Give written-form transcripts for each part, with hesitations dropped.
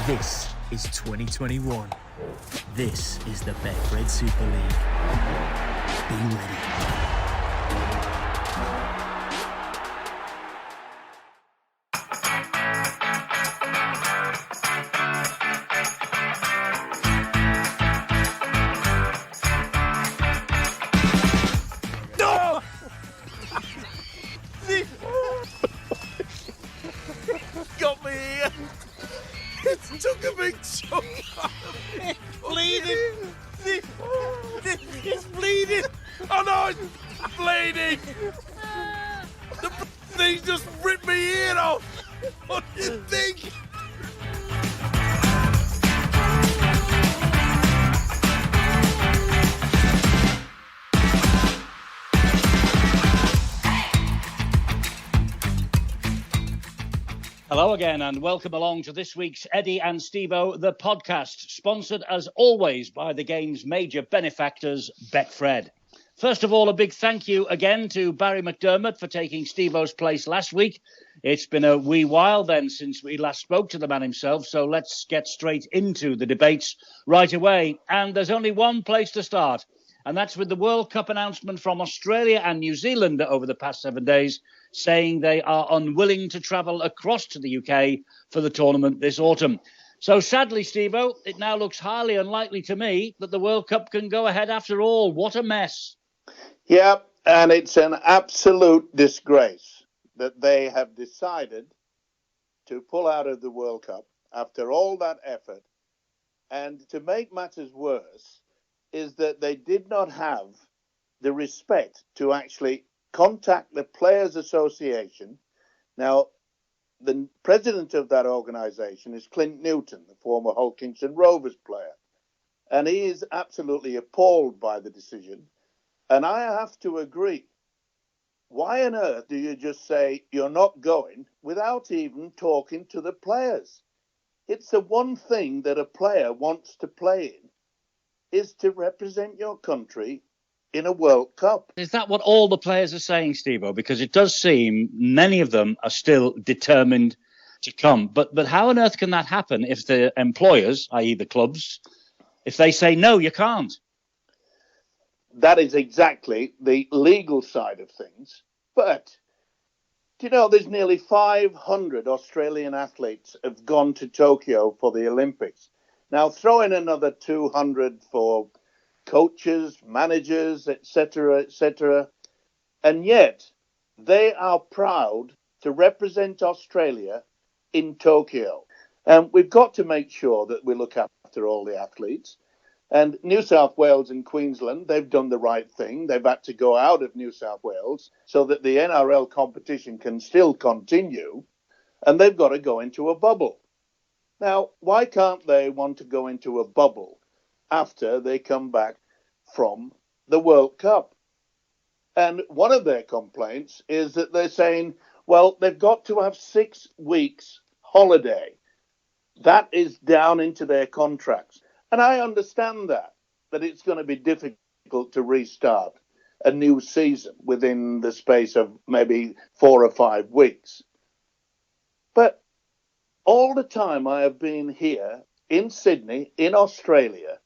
This is 2021. This is the Betfred Super League. Be ready. Got me here. It took a big chunk out of me. Bleeding. It's bleeding. Oh no, it's bleeding. The thing just ripped me ear off. What do you think? Hello again and welcome along to this week's Eddie and Stevo, the podcast, sponsored as always by the game's major benefactors, Betfred. First of all, a big thank you again to Barry McDermott for taking Stevo's place last week. It's been a wee while then since we last spoke to the man himself, so let's get straight into the debates right away. And there's only one place to start, and that's with the World Cup announcement from Australia and New Zealand over the past 7 days, saying they are unwilling to travel across to the UK for the tournament this autumn. So sadly, Stevo, it now looks highly unlikely to me that the World Cup can go ahead after all. What a mess. Yeah, and it's an absolute disgrace that they have decided to pull out of the World Cup after all that effort. And to make matters worse is that they did not have the respect to actually contact the Players Association. Now, the president of that organisation is Clint Newton, the former Hull Kingston Rovers player. And he is absolutely appalled by the decision. And I have to agree. Why on earth do you just say you're not going without even talking to the players? It's the one thing that a player wants to play in, is to represent your country in a World Cup. Is that what all the players are saying, Stevo? Because it does seem many of them are still determined to come. But how on earth can that happen if the employers, i.e. the clubs, if they say, no, you can't? That is exactly the legal side of things. But, do you know, there's nearly 500 Australian athletes have gone to Tokyo for the Olympics. Now, throw in another 200 for coaches, managers, etc., etc. And yet, they are proud to represent Australia in Tokyo. And we've got to make sure that we look after all the athletes. And New South Wales and Queensland, they've done the right thing. They've had to go out of New South Wales so that the NRL competition can still continue. And they've got to go into a bubble. Now, why can't they want to go into a bubble after they come back from the World Cup? And one of their complaints is that they're saying, well, they've got to have 6 weeks holiday. That is down into their contracts. And I understand that it's going to be difficult to restart a new season within the space of maybe 4 or 5 weeks. But all the time I have been here in Sydney, in Australia,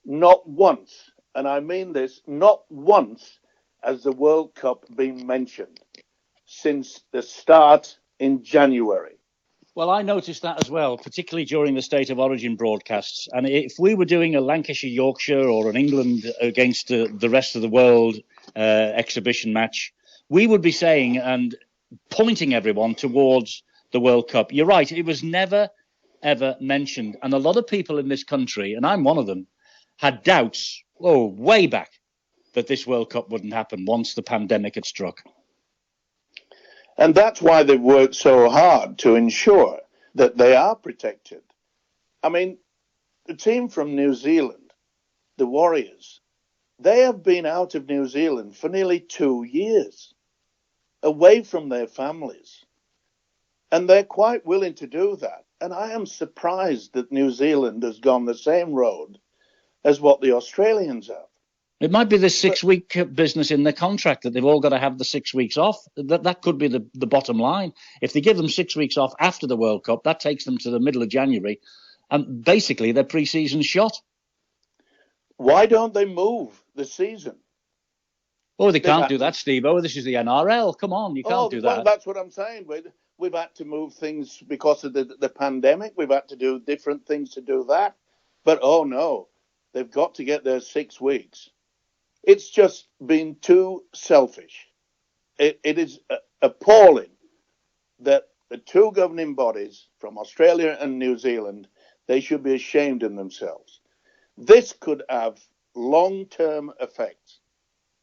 not once, and I mean this, not once has the World Cup been mentioned since the start in January. Well, I noticed that as well, particularly during the State of Origin broadcasts. And if we were doing a Lancashire-Yorkshire or an England against the rest of the world exhibition match, we would be saying and pointing everyone towards the World Cup. You're right, it was never, ever mentioned. And a lot of people in this country, and I'm one of them, had doubts, way back, that this World Cup wouldn't happen once the pandemic had struck. And that's why they've worked so hard to ensure that they are protected. I mean, the team from New Zealand, the Warriors, they have been out of New Zealand for nearly 2 years, away from their families. And they're quite willing to do that. And I am surprised that New Zealand has gone the same road as what the Australians have. It might be the 6-week business in the contract that they've all got to have the 6 weeks off. That could be the bottom line. If they give them 6 weeks off after the World Cup, that takes them to the middle of January, and basically their pre-season shot. Why don't they move the season? Oh, they can't do that, Stevo. This is the NRL. Come on, you can't do that. Well, that's what I'm saying. We've had to move things because of the pandemic. We've had to do different things to do that. But, oh, no, they've got to get their 6 weeks. It's just been too selfish. It is appalling that the two governing bodies from Australia and New Zealand, they should be ashamed of themselves. This could have long-term effects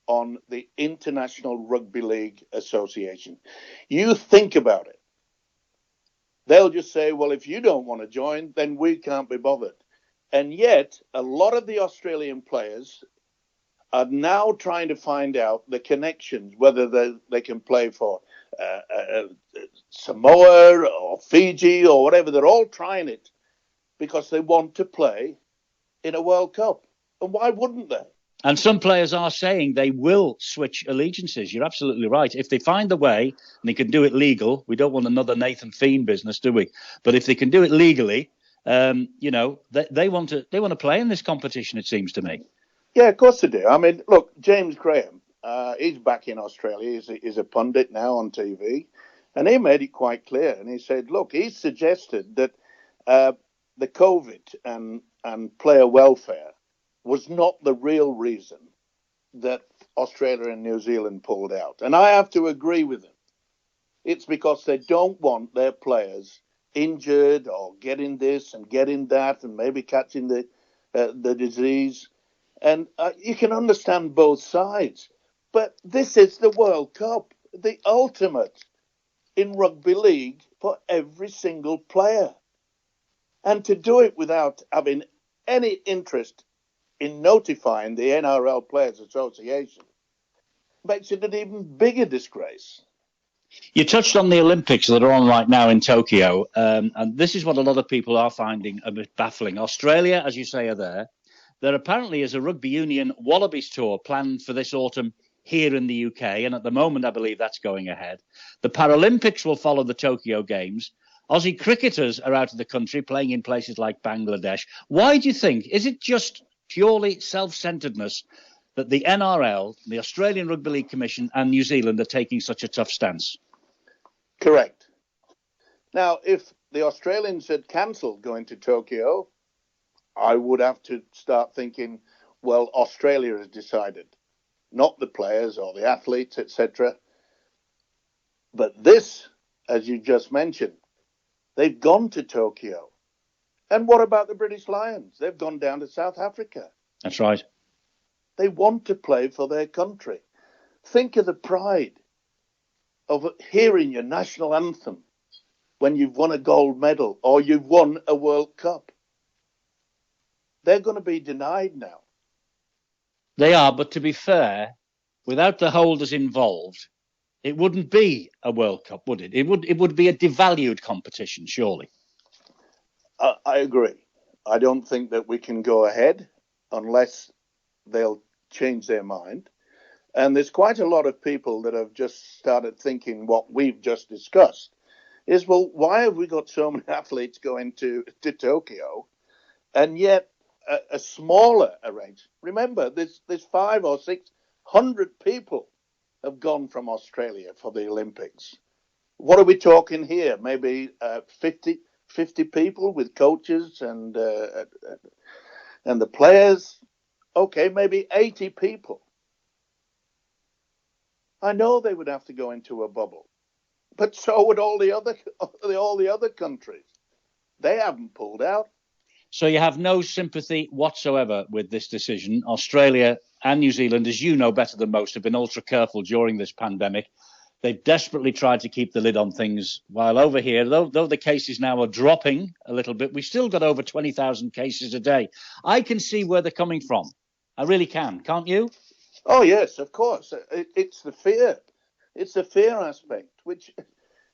on the International Rugby League Association. You think about it. They'll just say, well, if you don't want to join, then we can't be bothered. And yet, a lot of the Australian players are now trying to find out the connections, whether they can play for Samoa or Fiji or whatever. They're all trying it because they want to play in a World Cup. And why wouldn't they? And some players are saying they will switch allegiances. You're absolutely right. If they find a way, and they can do it legal, we don't want another Nathan Fiend business, do we? But if they can do it legally, they want to play in this competition, it seems to me. Yeah, of course they do. I mean, look, James Graham, he's back in Australia. He's a pundit now on TV. And he made it quite clear. And he said, look, he suggested that the COVID and player welfare was not the real reason that Australia and New Zealand pulled out. And I have to agree with him. It's because they don't want their players injured or getting this and getting that and maybe catching the disease. And you can understand both sides. But this is the World Cup, the ultimate in rugby league for every single player. And to do it without having any interest in notifying the NRL Players Association makes it an even bigger disgrace. You touched on the Olympics that are on right now in Tokyo, and this is what a lot of people are finding a bit baffling. Australia, as you say, are there. There apparently is a rugby union Wallabies tour planned for this autumn here in the UK, and at the moment I believe that's going ahead. The Paralympics will follow the Tokyo Games. Aussie cricketers are out of the country playing in places like Bangladesh. Why do you think? Is it just purely self-centeredness that the NRL, the Australian Rugby League Commission and New Zealand are taking such a tough stance? Correct. Now, if the Australians had cancelled going to Tokyo, I would have to start thinking, well, Australia has decided, not the players or the athletes, etc. But this, as you just mentioned, they've gone to Tokyo. And what about the British Lions? They've gone down to South Africa. That's right. They want to play for their country. Think of the pride of hearing your national anthem when you've won a gold medal or you've won a World Cup. They're going to be denied now. They are, but to be fair, without the holders involved, it wouldn't be a World Cup, would it? It would be a devalued competition, surely. I agree. I don't think that we can go ahead unless they'll change their mind. And there's quite a lot of people that have just started thinking what we've just discussed is, well, why have we got so many athletes going to Tokyo and yet a smaller arrangement? Remember, there's 500 or 600 people have gone from Australia for the Olympics. What are we talking here? Maybe 50 people with coaches and the players. Okay, maybe 80 people. I know they would have to go into a bubble, but so would all the other countries. They haven't pulled out. So you have no sympathy whatsoever with this decision. Australia and New Zealand, as you know better than most, have been ultra careful during this pandemic. They've desperately tried to keep the lid on things, while over here, though the cases now are dropping a little bit, we've still got over 20,000 cases a day. I can see where they're coming from. I really can. Can't you? Oh, yes, of course. It's the fear. It's the fear aspect, which,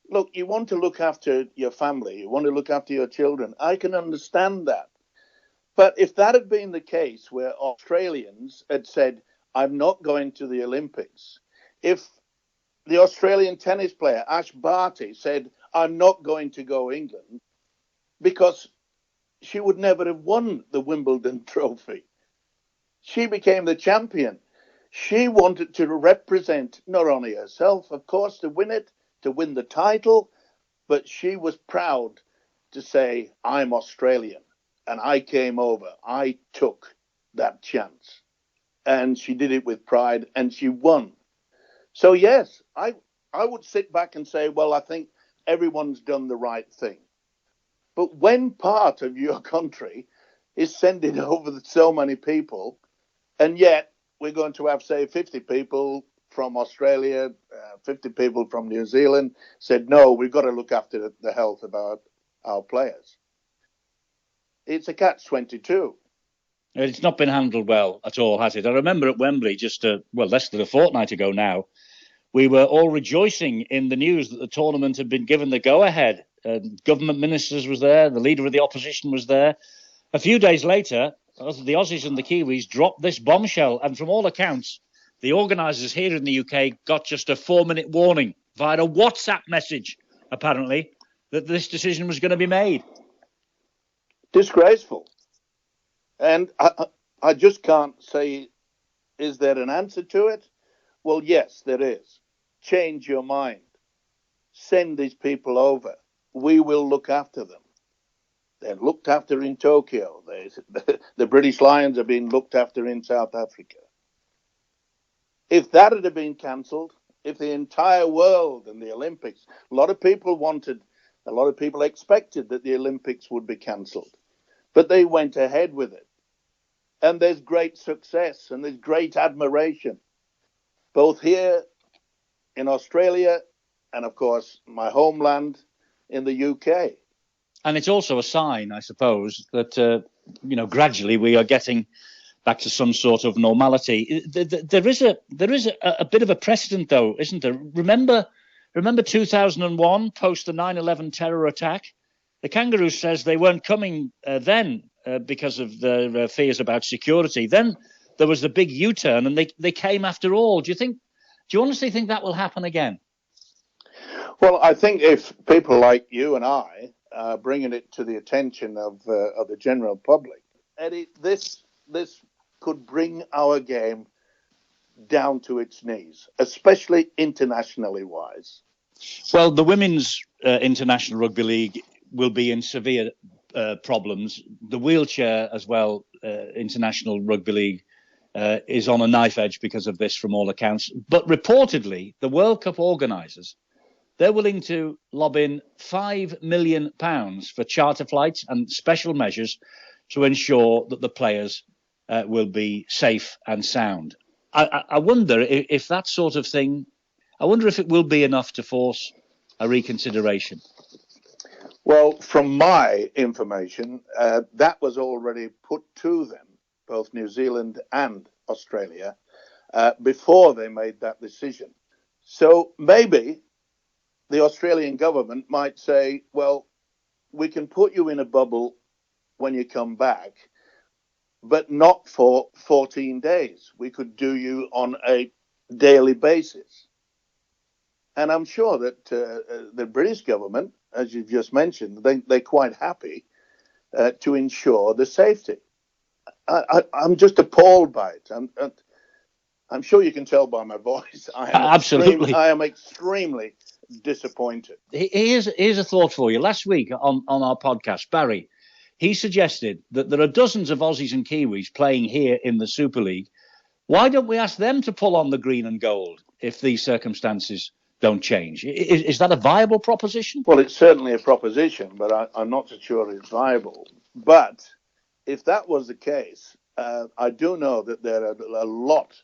look, you want to look after your family. You want to look after your children. I can understand that. But if that had been the case where Australians had said, I'm not going to the Olympics. If the Australian tennis player Ash Barty said, I'm not going to go England, because she would never have won the Wimbledon trophy. She became the champion. She wanted to represent not only herself, of course, to win it, to win the title, but she was proud to say, I'm Australian, and I came over. I took that chance. And she did it with pride, and she won. So, yes, I would sit back and say, well, I think everyone's done the right thing. But when part of your country is sending over so many people, and yet we're going to have, say, 50 people from Australia, 50 people from New Zealand, said, no, we've got to look after the health of our players. It's a catch-22. It's not been handled well at all, has it? I remember at Wembley less than a fortnight ago now, we were all rejoicing in the news that the tournament had been given the go-ahead. Government ministers was there, the leader of the opposition was there. A few days later, the Aussies and the Kiwis dropped this bombshell, and from all accounts, the organisers here in the UK got just a 4-minute warning via a WhatsApp message, apparently, that this decision was going to be made. Disgraceful. And I just can't say, is there an answer to it? Well, yes, there is. Change your mind. Send these people over. We will look after them. They're looked after in Tokyo. The British Lions are being looked after in South Africa. If that had been cancelled, if the entire world and the Olympics, a lot of people expected that the Olympics would be cancelled, but they went ahead with it. And there's great success and there's great admiration, both here in Australia and, of course, my homeland in the UK. And it's also a sign, I suppose, that, gradually we are getting back to some sort of normality. There is a bit of a precedent, though, isn't there? Remember 2001, post the 9/11 terror attack? The Kangaroos says they weren't coming then because of their fears about security. Then there was the big U-turn, and they came after all. Do you honestly think that will happen again? Well, I think if people like you and I are bringing it to the attention of the general public, Eddie, this could bring our game down to its knees, especially internationally wise. Well, the Women's International Rugby League will be in severe problems. The wheelchair as well, International Rugby League, is on a knife edge because of this from all accounts. But reportedly, the World Cup organisers, they're willing to lob in £5 million for charter flights and special measures to ensure that the players will be safe and sound. I wonder if that sort of thing, I wonder if it will be enough to force a reconsideration. Well, from my information, that was already put to them, both New Zealand and Australia, before they made that decision. So maybe the Australian government might say, well, we can put you in a bubble when you come back, but not for 14 days. We could do you on a daily basis. And I'm sure that the British government, as you've just mentioned, they're quite happy to ensure the safety. I'm just appalled by it. I'm sure you can tell by my voice. Absolutely. I am extremely disappointed. Here's a thought for you. Last week on our podcast, Barry, he suggested that there are dozens of Aussies and Kiwis playing here in the Super League. Why don't we ask them to pull on the green and gold if these circumstances don't change? Is that a viable proposition? Well, it's certainly a proposition, but I'm not so sure it's viable. But if that was the case, I do know that there are a lot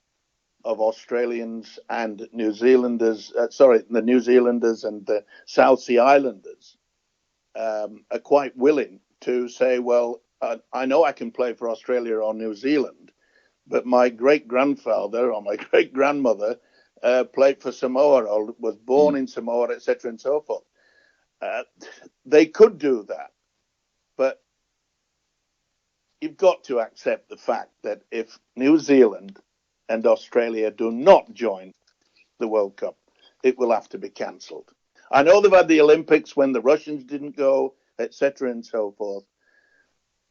of Australians and New Zealanders, the New Zealanders and the South Sea Islanders are quite willing to say, well, I know I can play for Australia or New Zealand, but my great-grandfather or my great-grandmother played for Samoa or was born in Samoa, etc. and so forth. They could do that, but you've got to accept the fact that if New Zealand and Australia do not join the World Cup, it will have to be cancelled. I know they've had the Olympics when the Russians didn't go, etc. and so forth,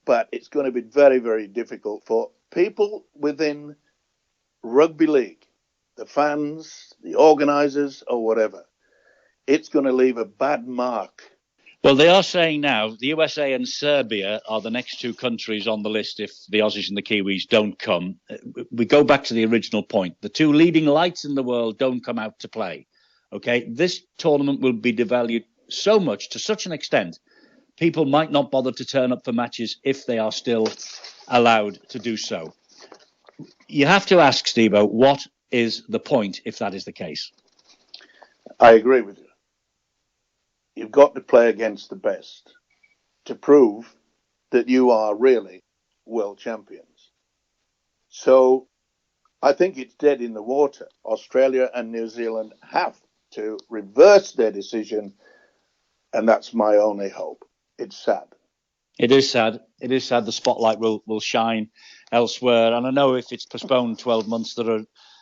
but it's going to be very, very difficult for people within rugby league, the fans, the organisers, or whatever. It's going to leave a bad mark. Well, they are saying now the USA and Serbia are the next two countries on the list if the Aussies and the Kiwis don't come. We go back to the original point. The two leading lights in the world don't come out to play. Okay, this tournament will be devalued so much, to such an extent, people might not bother to turn up for matches if they are still allowed to do so. You have to ask, Stevo, what is the point if that is the case? I agree with you. You've got to play against the best to prove that you are really world champions. So I think it's dead in the water. Australia and New Zealand have to reverse their decision, and that's my only hope. It's sad. It is sad. It is sad. The spotlight will shine elsewhere. And I know if it's postponed 12 months, there are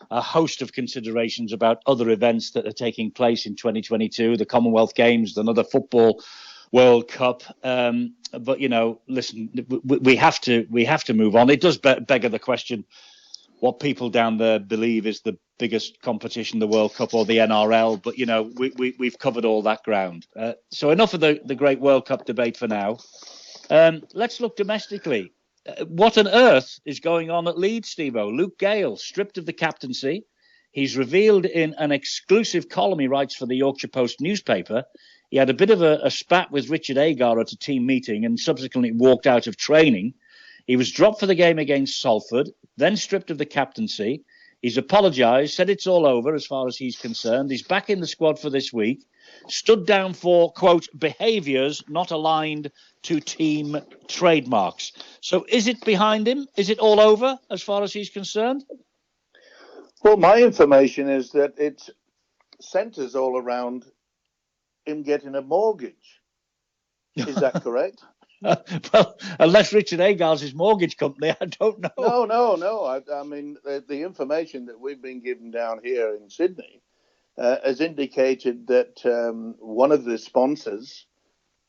a host of considerations about other events that are taking place in 2022, the Commonwealth Games, another football World Cup. But, you know, listen, we have to move on. It does beg the question what people down there believe is the biggest competition, the World Cup or the NRL. But, you know, we've covered all that ground. So enough of the great World Cup debate for now. Let's look domestically. What on earth is going on at Leeds, Stevo? Luke Gale, stripped of the captaincy. He's revealed in an exclusive column he writes for the Yorkshire Post newspaper. He had a bit of a spat with Richard Agar at a team meeting and subsequently walked out of training. He was dropped for the game against Salford, then stripped of the captaincy. He's apologised, said it's all over as far as he's concerned. He's back in the squad for this week. Stood down for, quote, behaviours not aligned to team trademarks. So is it behind him? Is it all over as far as he's concerned? Well, my information is that it centres all around him getting a mortgage. Is that correct? Well, unless Richard Agar's his mortgage company, I don't know. No. I mean, the information that we've been given down here in Sydney has indicated that one of the sponsors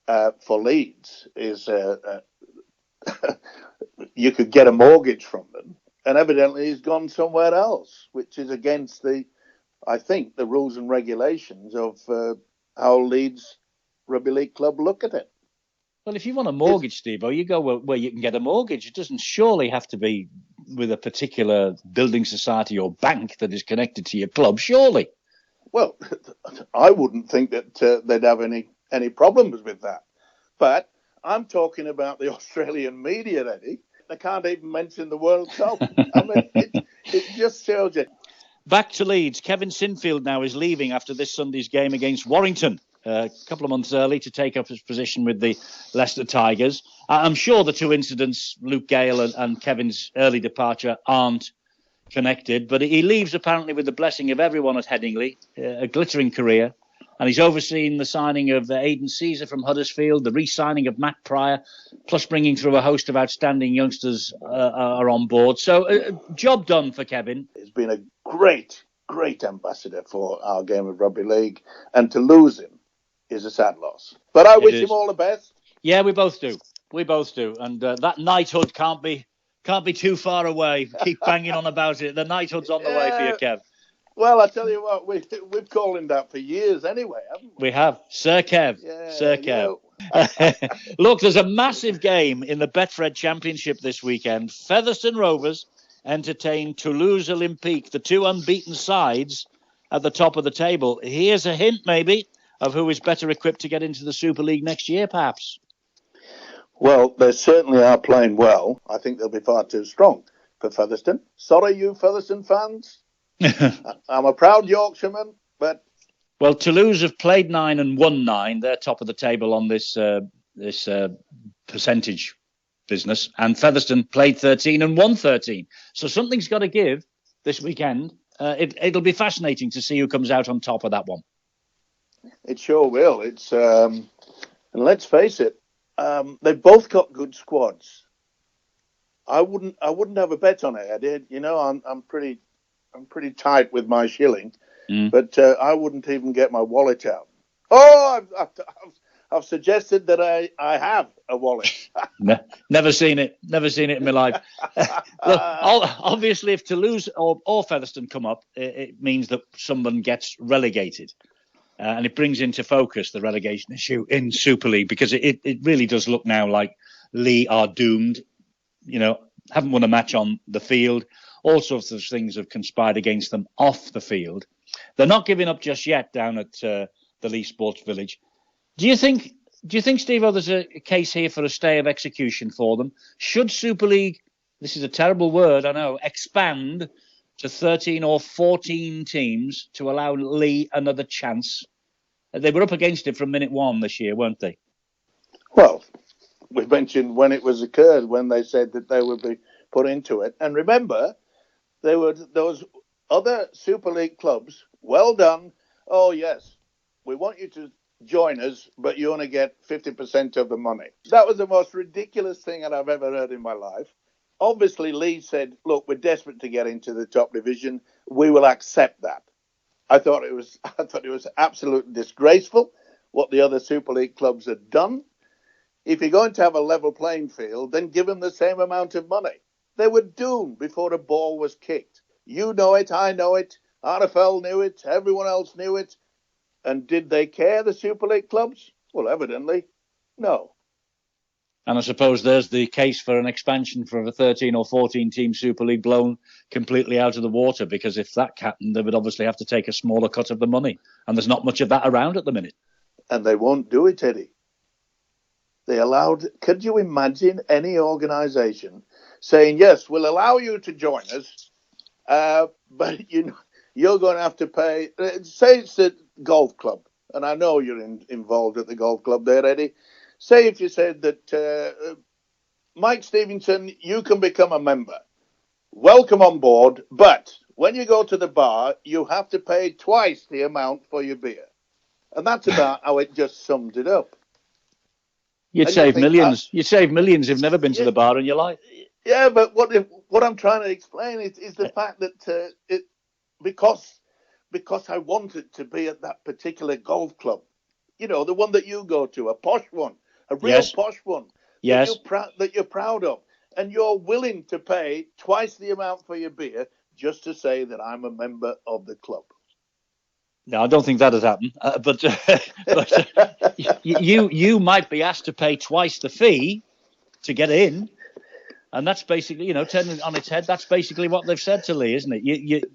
for Leeds is you could get a mortgage from them, and evidently he's gone somewhere else, which is against I think, the rules and regulations of how Leeds Rugby League Club look at it. Well, if you want a mortgage, Stevo, you go where you can get a mortgage. It doesn't surely have to be with a particular building society or bank that is connected to your club, surely. Well, I wouldn't think that they'd have any problems with that. But I'm talking about the Australian media, Eddie. They can't even mention the World Cup. I mean, it just shows you. Back to Leeds. Kevin Sinfield now is leaving after this Sunday's game against Warrington. A couple of months early to take up his position with the Leicester Tigers. I'm sure the two incidents, Luke Gale and Kevin's early departure, aren't connected, but he leaves apparently with the blessing of everyone at Headingley, a glittering career, and he's overseen the signing of Aidan Caesar from Huddersfield, the re-signing of Matt Pryor, plus bringing through a host of outstanding youngsters are on board. So job done for Kevin. He's been a great ambassador for our game of rugby league, and to lose him is a sad loss. But I wish him all the best. Yeah, we both do. And that knighthood can't be too far away. Keep banging on about it. The knighthood's on the way for you, Kev. Well, I tell you what, we've called him that for years anyway, haven't we? We have. Sir Kev. Yeah, Sir Kev. Look, there's a massive game in the Betfred Championship this weekend. Featherstone Rovers entertain Toulouse Olympique, the two unbeaten sides at the top of the table. Here's a hint, maybe, of who is better equipped to get into the Super League next year, perhaps. Well, they certainly are playing well. I think they'll be far too strong for Featherstone. Sorry, you Featherstone fans. I'm a proud Yorkshireman, but... Well, Toulouse have played 9 and won 9. They're top of the table on this percentage business. And Featherstone played 13 and won 13. So something's got to give this weekend. It'll be fascinating to see who comes out on top of that one. It sure will. It's and let's face it, they've both got good squads. I wouldn't have a bet on it, Eddie. You know, I'm pretty I'm pretty tight with my shilling, Mm. but I wouldn't even get my wallet out. Oh, I've suggested that I have a wallet. Never seen it. Never seen it in my life. Look, obviously, if Toulouse or Featherstone come up, it means that someone gets relegated. And it brings into focus the relegation issue in Super League, because it really does look now like Lee are doomed. Haven't won a match on the field. All sorts of things have conspired against them off the field. They're not giving up just yet down at the Lee Sports Village. Do you think, Stevo, there's a case here for a stay of execution for them? Should Super League, this is a terrible word, I know, expand to 13 or 14 teams to allow Lee another chance? They were up against it from minute one this year, weren't they? Well, we mentioned when it was occurred, when they said that they would be put into it. And remember, there were those other Super League clubs. Well done. Oh, yes, we want you to join us, but you only get 50% of the money. That was the most ridiculous thing that I've ever heard in my life. Obviously, Lee said, look, we're desperate to get into the top division. We will accept that. I thought it was absolutely disgraceful what the other Super League clubs had done. If you're going to have a level playing field, then give them the same amount of money. They were doomed before a ball was kicked. You know it, I know it, RFL knew it, everyone else knew it. And did they care, the Super League clubs? Well, evidently, no. And I suppose there's the case for an expansion for a 13 or 14 team Super League blown completely out of the water, because if that happened, they would obviously have to take a smaller cut of the money. And there's not much of that around at the minute. And they won't do it, Eddie. They allowed, could you imagine any organisation saying, yes, we'll allow you to join us, but you're going to have to pay, say it's a golf club, and I know you're involved at the golf club there, Eddie. Say if you said that, Mike Stevenson, you can become a member. Welcome on board, but when you go to the bar, you have to pay twice the amount for your beer. And that's about how it just summed it up. You'd save millions. You'd save millions if you've never been to the bar in your life. Yeah, but what I'm trying to explain is the fact that because I wanted to be at that particular golf club, the one that you go to, a posh one, a real posh one, yes, that you're proud of, and you're willing to pay twice the amount for your beer just to say that I'm a member of the club. No, I don't think that has happened. But you might be asked to pay twice the fee to get in, and that's basically, turning it on its head. That's basically what they've said to Lee, isn't it?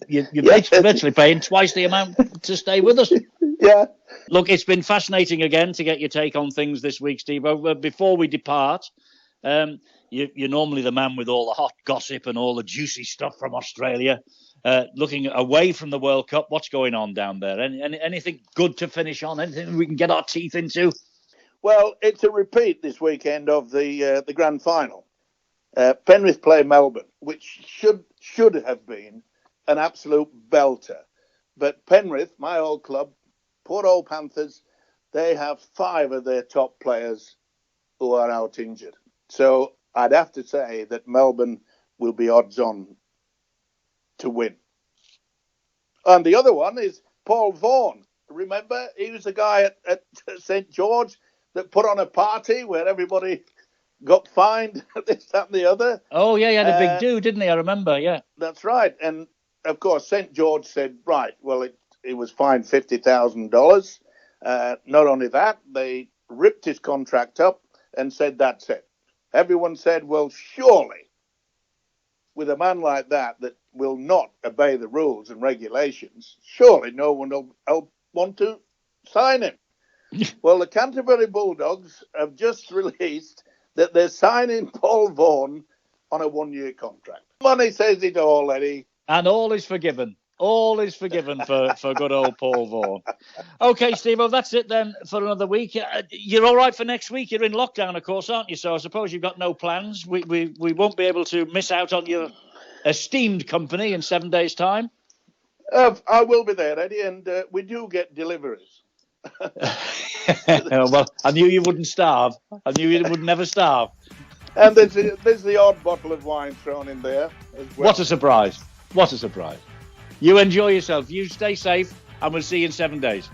You're virtually paying twice the amount to stay with us. Yeah. Look, it's been fascinating again to get your take on things this week, Stevo. Before we depart, you're normally the man with all the hot gossip and all the juicy stuff from Australia. Looking away from the World Cup, what's going on down there? Anything good to finish on? Anything we can get our teeth into? Well, it's a repeat this weekend of the grand final. Penrith play Melbourne, which should have been an absolute belter. But Penrith, my old club, poor old Panthers, they have 5 of their top players who are out injured. So I'd have to say that Melbourne will be odds on to win. And the other one is Paul Vaughan. Remember, he was the guy at St. George that put on a party where everybody got fined, this, that, and the other. Oh, yeah, he had a big do, didn't he? I remember, yeah. That's right. And, of course, St. George said, right, well, it was fined $50,000. Not only that, they ripped his contract up and said, that's it. Everyone said, well, surely, with a man like that will not obey the rules and regulations, surely no one will want to sign him. Well, the Canterbury Bulldogs have just released that they're signing Paul Vaughan on a 1-year contract. Money says it all, Eddie. And all is forgiven. All is forgiven for good old Paul Vaughan. Okay, Steve, that's it then for another week. You're all right for next week? You're in lockdown, of course, aren't you? So I suppose you've got no plans. We won't be able to miss out on your esteemed company in 7 days' time. I will be there, Eddie, and we do get deliveries. Well, I knew you wouldn't starve. I knew you would never starve. And there's the odd bottle of wine thrown in there as well. What a surprise. What a surprise. You enjoy yourself. You stay safe, and we'll see you in 7 days.